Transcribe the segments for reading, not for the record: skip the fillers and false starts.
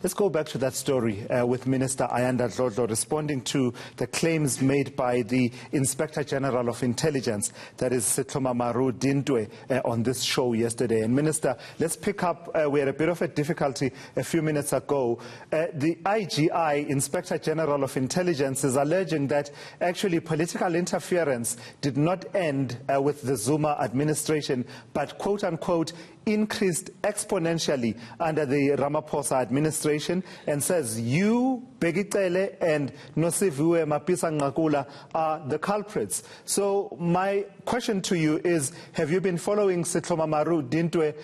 Let's go back to that story with Minister Ayanda Dlodlo responding to the claims made by the Inspector General of Intelligence, that is Sethlomamaru Dintwe, on this show yesterday. And Minister, let's pick up, we had a bit of a difficulty a few minutes ago. The IGI, Inspector General of Intelligence, is alleging that actually political interference did not end with the Zuma administration, but quote-unquote increased exponentially under the Ramaphosa administration, and says you, Begitele and Nosiviwe Mapisa Ngakula are the culprits. So my question to you is, have you been following Sethlomamaru Dintwe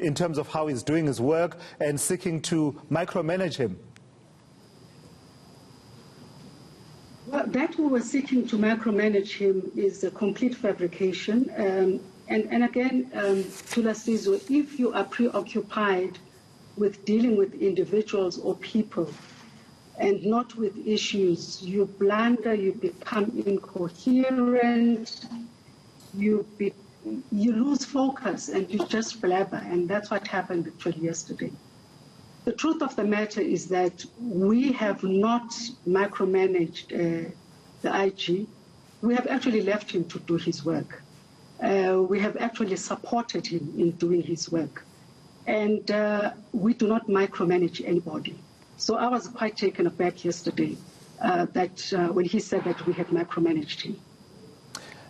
in terms of how he's doing his work and seeking to micromanage him? Well, that we were seeking to micromanage him is a complete fabrication. And again, Tulasizwe, if you are preoccupied with dealing with individuals or people and not with issues, you blunder, you become incoherent, you lose focus and you just blabber, and that's what happened actually yesterday. The truth of the matter is that we have not micromanaged the IG. We have actually left him to do his work. We have actually supported him in doing his work. And we do not micromanage anybody. So I was quite taken aback yesterday when he said that we had micromanaged him.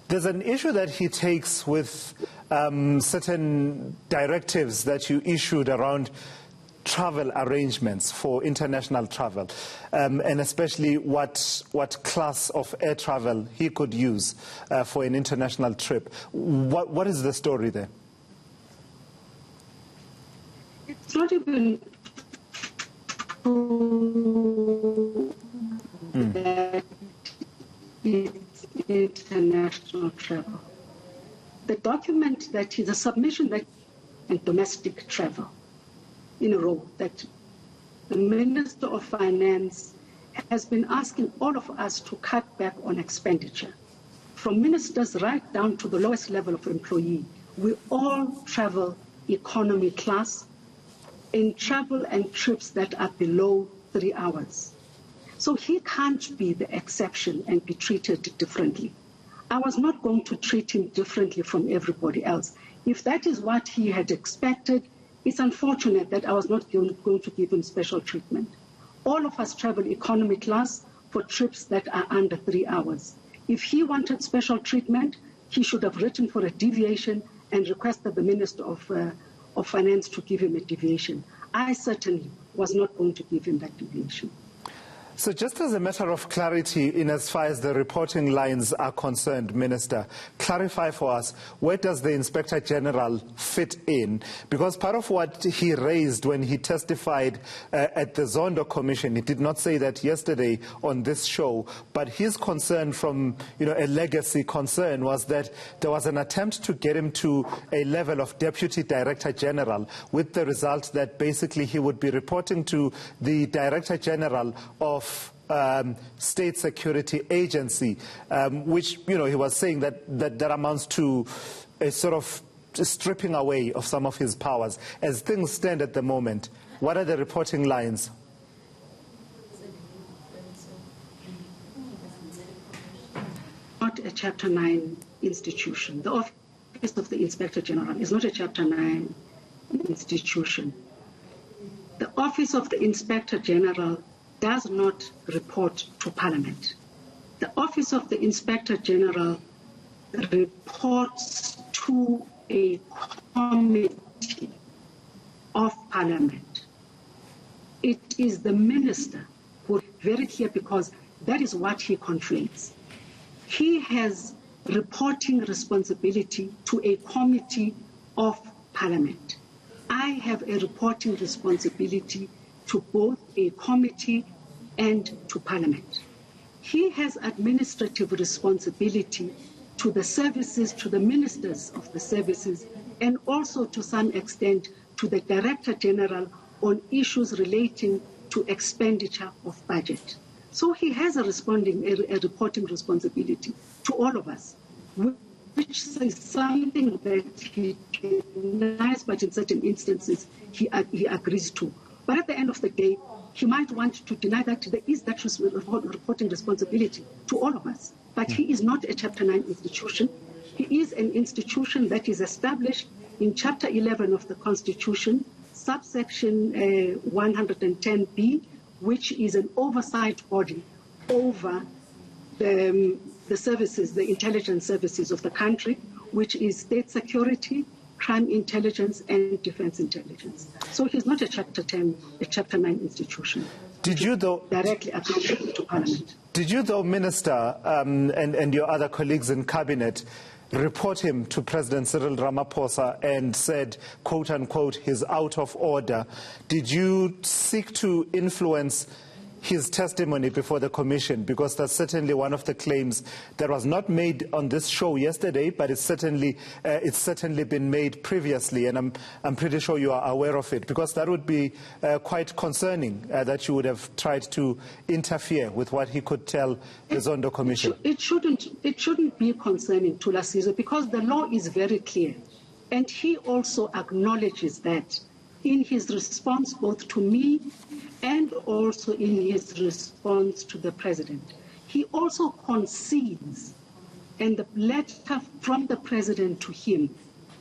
There's an issue that he takes with certain directives that you issued around travel arrangements for international travel, and especially what class of air travel he could use for an international trip. What is the story there? It's not even true that it's international travel. The document that is a submission that and domestic travel in a row, that the Minister of Finance has been asking all of us to cut back on expenditure. From ministers right down to the lowest level of employee, we all travel economy class in travel and trips that are below 3 hours. So he can't be the exception and be treated differently. I was not going to treat him differently from everybody else. If that is what he had expected, it's unfortunate that I was not going to give him special treatment. All of us travel economy class for trips that are under 3 hours. If he wanted special treatment, he should have written for a deviation and requested the Minister of Finance to give him a deviation. I certainly was not going to give him that deviation. So just as a matter of clarity in as far as the reporting lines are concerned, Minister, clarify for us, where does the Inspector General fit in? Because part of what he raised when he testified at the Zondo Commission, he did not say that yesterday on this show, but his concern from a legacy concern was that there was an attempt to get him to a level of Deputy Director General, with the result that basically he would be reporting to the Director General of State Security Agency, which he was saying that amounts to a sort of stripping away of some of his powers. As things stand at the moment, what are the reporting lines? Not a Chapter 9 institution. The Office of the Inspector General is not a Chapter 9 institution. The Office of the Inspector General does not report to Parliament. The Office of the Inspector General reports to a committee of Parliament. It is the Minister who is very clear, because that is what he conflates. He has reporting responsibility to a committee of Parliament. I have a reporting responsibility to both a committee and to Parliament. He has administrative responsibility to the services, to the ministers of the services, and also to some extent to the Director General on issues relating to expenditure of budget. So he has a reporting responsibility to all of us, which is something that he denies, but in certain instances he agrees to. But at the end of the day, he might want to deny that there is that reporting responsibility to all of us. But he is not a Chapter 9 institution. He is an institution that is established in Chapter 11 of the Constitution, subsection 110B, which is an oversight body over the services, the intelligence services of the country, which is state security, crime intelligence, and defense intelligence. So he's not a Chapter 10, a Chapter 9 institution. Did you, though, directly accountable to Parliament? Did you, though, Minister, and your other colleagues in Cabinet, report him to President Cyril Ramaphosa and said, quote unquote, he's out of order? Did you seek to influence his testimony before the Commission? Because that's certainly one of the claims that was not made on this show yesterday, but it's certainly been made previously, and I'm pretty sure you are aware of it, because that would be quite concerning that you would have tried to interfere with what he could tell the Zondo Commission. It shouldn't be concerning to Lasizwe, because the law is very clear, and he also acknowledges that in his response both to me and also in his response to the President. He also concedes, and the letter from the President to him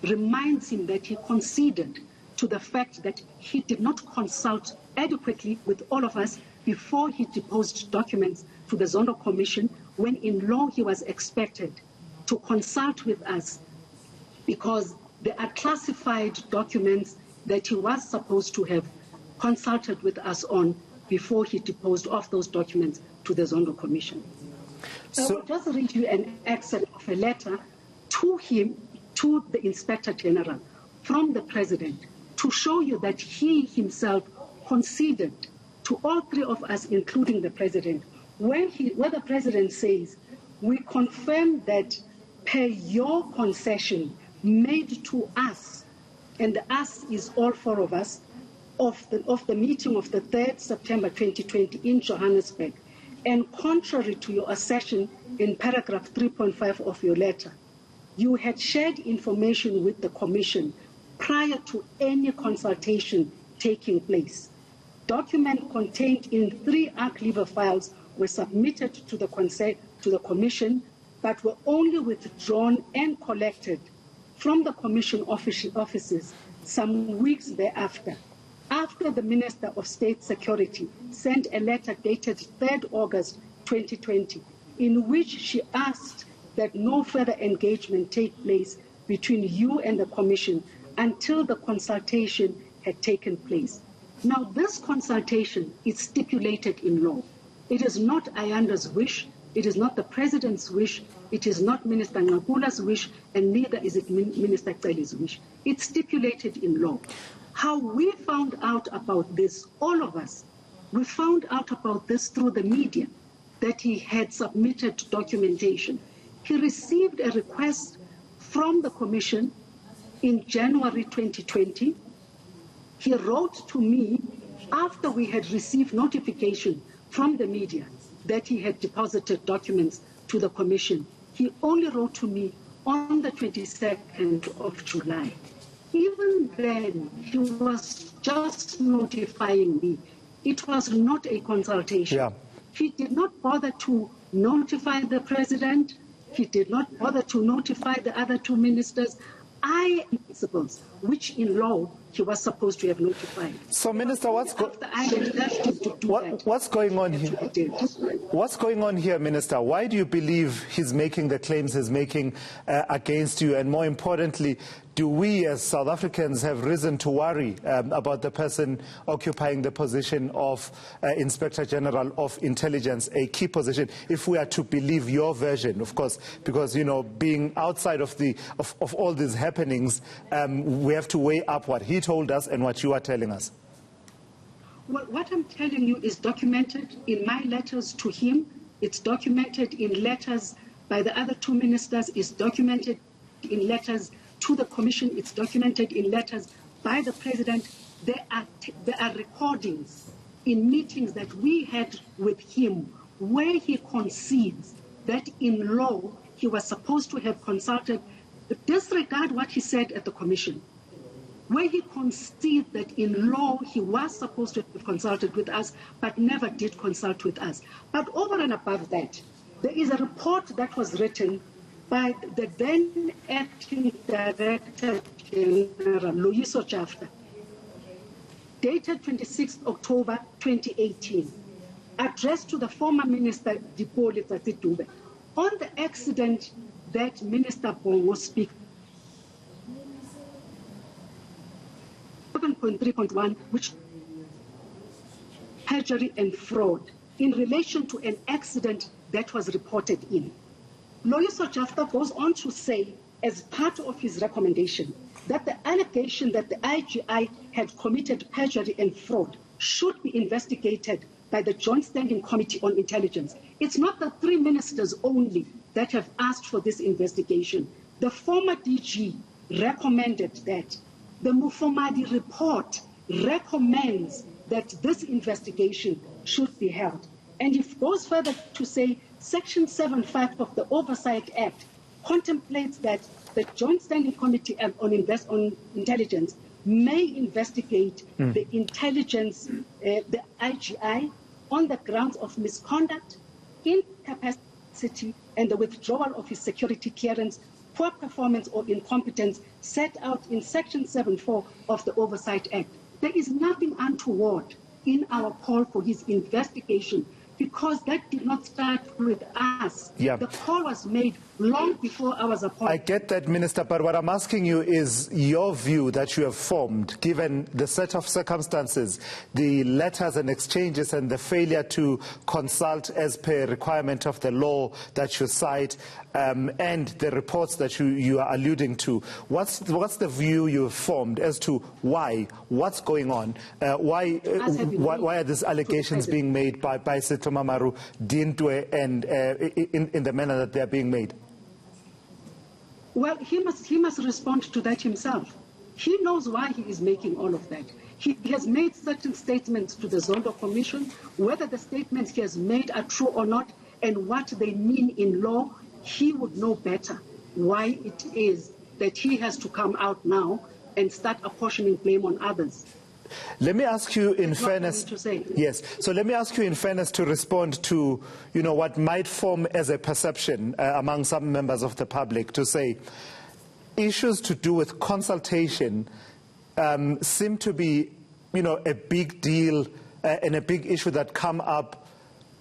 reminds him that he conceded to the fact that he did not consult adequately with all of us before he deposed documents to the Zondo Commission, when in law he was expected to consult with us, because there are classified documents that he was supposed to have consulted with us on before he deposed of those documents to the Zondo Commission. So I'll just read you an excerpt of a letter to him, to the Inspector General, from the President, to show you that he himself conceded to all three of us, including the President, where the President says, we confirm that per your concession made to us, and the us is all four of us, of the meeting of the 3rd September 2020 in Johannesburg, and contrary to your assertion in paragraph 3.5 of your letter, you had shared information with the Commission prior to any consultation taking place. Documents contained in 3 archival files were submitted to the Commission, but were only withdrawn and collected from the Commission offices some weeks thereafter, after the Minister of State Security sent a letter dated 3rd August 2020, in which she asked that no further engagement take place between you and the Commission until the consultation had taken place. Now, this consultation is stipulated in law. It is not Ayanda's wish, it is not the President's wish, it is not Minister Ngakula's wish, and neither is it Minister Celi's wish. It's stipulated in law. How we found out about this, all of us, we found out about this through the media, that he had submitted documentation. He received a request from the Commission in January 2020. He wrote to me after we had received notification from the media that he had deposited documents to the Commission. He only wrote to me on the 22nd of July. Even then, he was just notifying me. It was not a consultation. Yeah. He did not bother to notify the President. He did not bother to notify the other 2 ministers. Principles, which in law he was supposed to have notified. So, Minister, what's going on here? What's going on here, Minister? Why do you believe he's making the claims he's making against you? And more importantly, do we as South Africans have reason to worry about the person occupying the position of Inspector General of Intelligence, a key position, if we are to believe your version, of course, because, you know, being outside of all these happenings, we have to weigh up what he told us and what you are telling us. Well, what I'm telling you is documented in my letters to him. It's documented in letters by the other 2 ministers. It's documented in letters to the Commission. It's documented in letters by the President. There are recordings in meetings that we had with him where he concedes that in law he was supposed to have consulted. Disregard what he said at the Commission. where he concedes that in law he was supposed to have consulted with us, but never did consult with us. But over and above that, there is a report that was written by the then acting Director General, Loyiso Jafta, dated 26 October 2018, addressed to the former Minister Dipoli Dube on the accident that Minister Bongo speaks. 7.3.1, which perjury and fraud in relation to an accident that was reported in. Loyiso Jafta goes on to say, as part of his recommendation, that the allegation that the IGI had committed perjury and fraud should be investigated by the Joint Standing Committee on Intelligence. It's not the 3 ministers only that have asked for this investigation. The former DG recommended that. The Mufomadi report recommends that this investigation should be held. And it goes further to say Section 7.5 of the Oversight Act contemplates that the Joint Standing Committee on Intelligence may investigate the intelligence, the IGI, on the grounds of misconduct, incapacity, and the withdrawal of his security clearance, poor performance or incompetence set out in Section 7.4 of the Oversight Act. There is nothing untoward in our call for his investigation, because that did not start with us. Yeah. The call was made long before I was appointed. I get that, Minister, but what I'm asking you is your view that you have formed, given the set of circumstances, the letters and exchanges and the failure to consult as per requirement of the law that you cite, and the reports that you are alluding to. What's the view you have formed as to why, what's going on, why are these allegations being made by Sethlomamaru, Dintwe, and in the manner that they are being made? Well, he must respond to that himself. He knows why he is making all of that. He has made certain statements to the Zondo Commission. Whether the statements he has made are true or not, and what they mean in law, he would know better why it is that he has to come out now and start apportioning blame on others. Let me ask you in fairness, yes, so let me ask you in fairness to respond to, what might form as a perception among some members of the public, to say issues to do with consultation seem to be, a big deal and a big issue that come up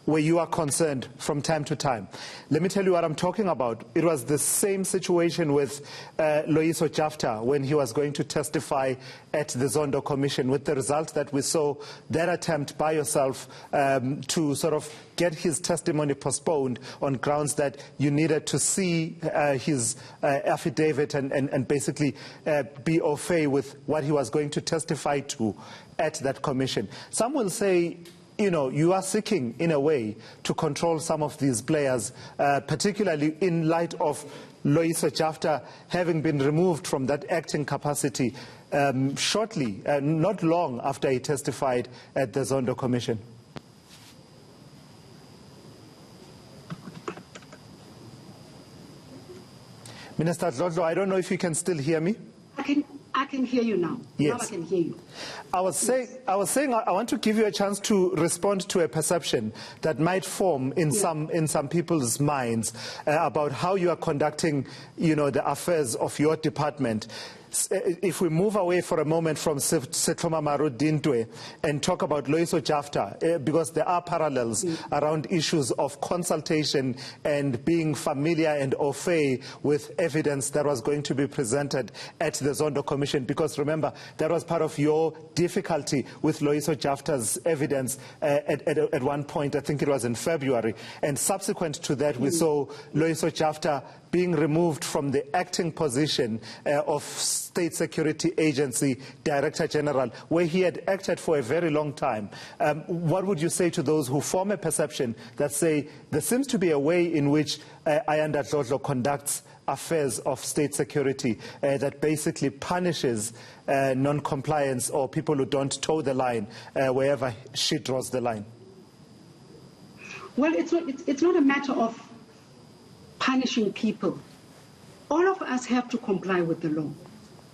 where you are concerned from time to time. Let me tell you what I'm talking about. It was the same situation with Loyiso Jafta when he was going to testify at the Zondo Commission, with the result that we saw that attempt by yourself to sort of get his testimony postponed on grounds that you needed to see his affidavit and basically be au fait with what he was going to testify to at that commission. Some will say, you are seeking, in a way, to control some of these players, particularly in light of Loyiso Jafta having been removed from that acting capacity shortly, not long after he testified at the Zondo Commission. Minister Dlodlo, I don't know if you can still hear me. I can hear you now. Yes. Now I can hear you. I was saying I want to give you a chance to respond to a perception that might form in some people's minds about how you are conducting, the affairs of your department. If we move away for a moment from Sethlomamaru Dintwe and talk about Loyiso Jafta, because there are parallels around issues of consultation and being familiar and au fait with evidence that was going to be presented at the Zondo Commission, because remember, that was part of your difficulty with Loyiso Jafta's evidence at one point. I think it was in February, and subsequent to that we saw Loyiso Jafta being removed from the acting position of State Security Agency Director General, where he had acted for a very long time. What would you say to those who form a perception that say there seems to be a way in which Ayanda Dlodlo conducts affairs of state security that basically punishes non-compliance or people who don't toe the line wherever she draws the line? Well, it's not a matter of punishing people. All of us have to comply with the law.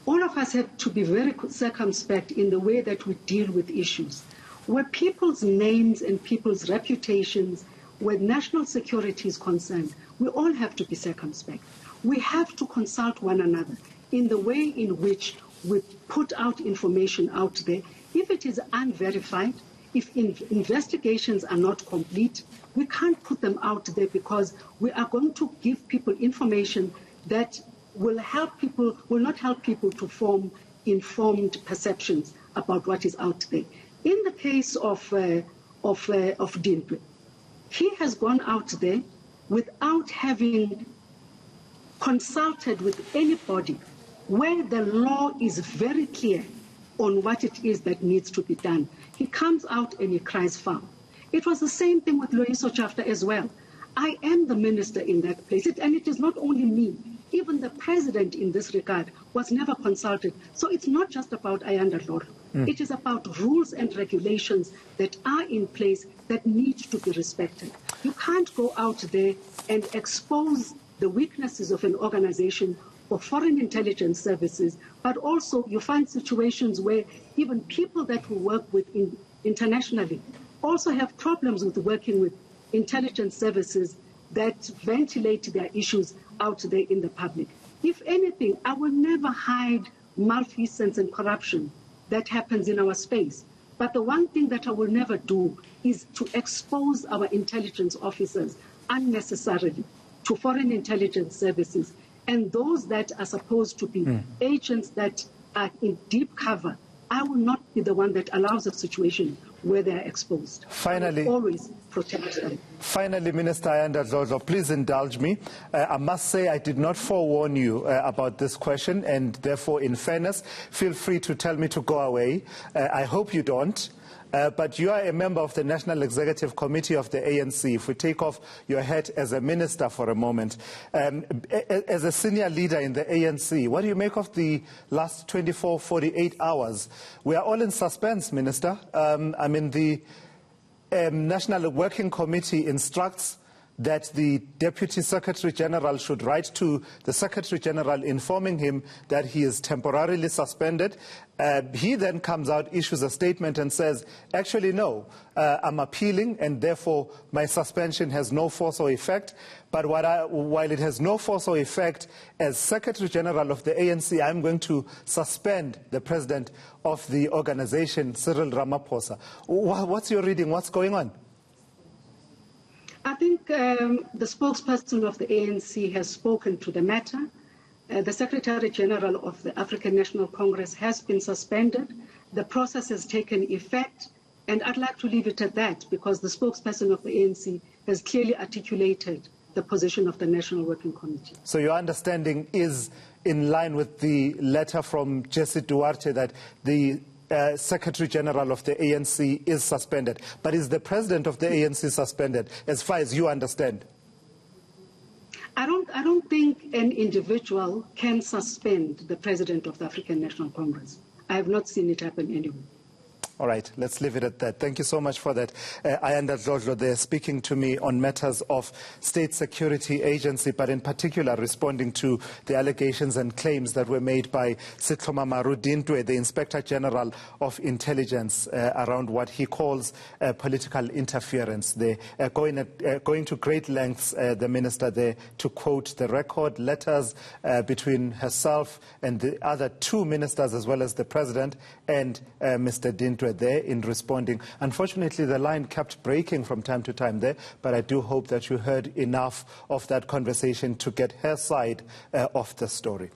all of us have to be very circumspect in the way that we deal with issues. Where people's names and people's reputations, where national security is concerned, we all have to be circumspect. We have to consult one another in the way in which we put out information out there. If it is unverified, if investigations are not complete, we can't put them out there because we are going to give people information that will not help people to form informed perceptions about what is out there. In the case of Dintwe, he has gone out there without having consulted with anybody where the law is very clear on what it is that needs to be done. He comes out and he cries foul. It was the same thing with Loyiso Chafta as well. I am the minister in that place, and it is not only me. Even the president in this regard was never consulted. So it's not just about Ayanda Dlodlo. It is about rules and regulations that are in place that need to be respected. You can't go out there and expose the weaknesses of an organization or foreign intelligence services, but also you find situations where even people that we work with internationally also have problems with working with intelligence services that ventilate their issues out there in the public. If anything, I will never hide malfeasance and corruption that happens in our space. But the one thing that I will never do is to expose our intelligence officers unnecessarily to foreign intelligence services and those that are supposed to be agents that are in deep cover. I will not be the one that allows a situation where they are exposed. Finally, always protect them. Finally, Minister Ayanda Dlodlo, please indulge me. I must say I did not forewarn you about this question, and therefore, in fairness, feel free to tell me to go away. I hope you don't. But you are a member of the National Executive Committee of the ANC. If we take off your hat as a minister for a moment, as a senior leader in the ANC, what do you make of the last 24, 48 hours? We are all in suspense, Minister. I mean, the National Working Committee instructs that the Deputy Secretary General should write to the Secretary General informing him that he is temporarily suspended. He then comes out, issues a statement and says, actually, no, I'm appealing and therefore my suspension has no force or effect. But while it has no force or effect, as Secretary General of the ANC, I'm going to suspend the President of the organization, Cyril Ramaphosa. What's your reading? What's going on? I think the spokesperson of the ANC has spoken to the matter. The Secretary General of the African National Congress has been suspended. The process has taken effect, and I'd like to leave it at that because the spokesperson of the ANC has clearly articulated the position of the National Working Committee. So your understanding is in line with the letter from Jesse Duarte that the Secretary General of the ANC is suspended. But is the President of the ANC suspended, as far as you understand? I don't think an individual can suspend the President of the African National Congress. I have not seen it happen anywhere. All right, let's leave it at that. Thank you so much for that. Ayanda Dlodlo there speaking to me on matters of State Security Agency, but in particular responding to the allegations and claims that were made by Sethlomamaru Dintwe, the Inspector General of Intelligence, around what he calls political interference. They going to great lengths, the minister there, to quote the record letters between herself and the other two ministers, as well as the President and Mr. Dintwe there in responding. Unfortunately, the line kept breaking from time to time there, but I do hope that you heard enough of that conversation to get her side of the story.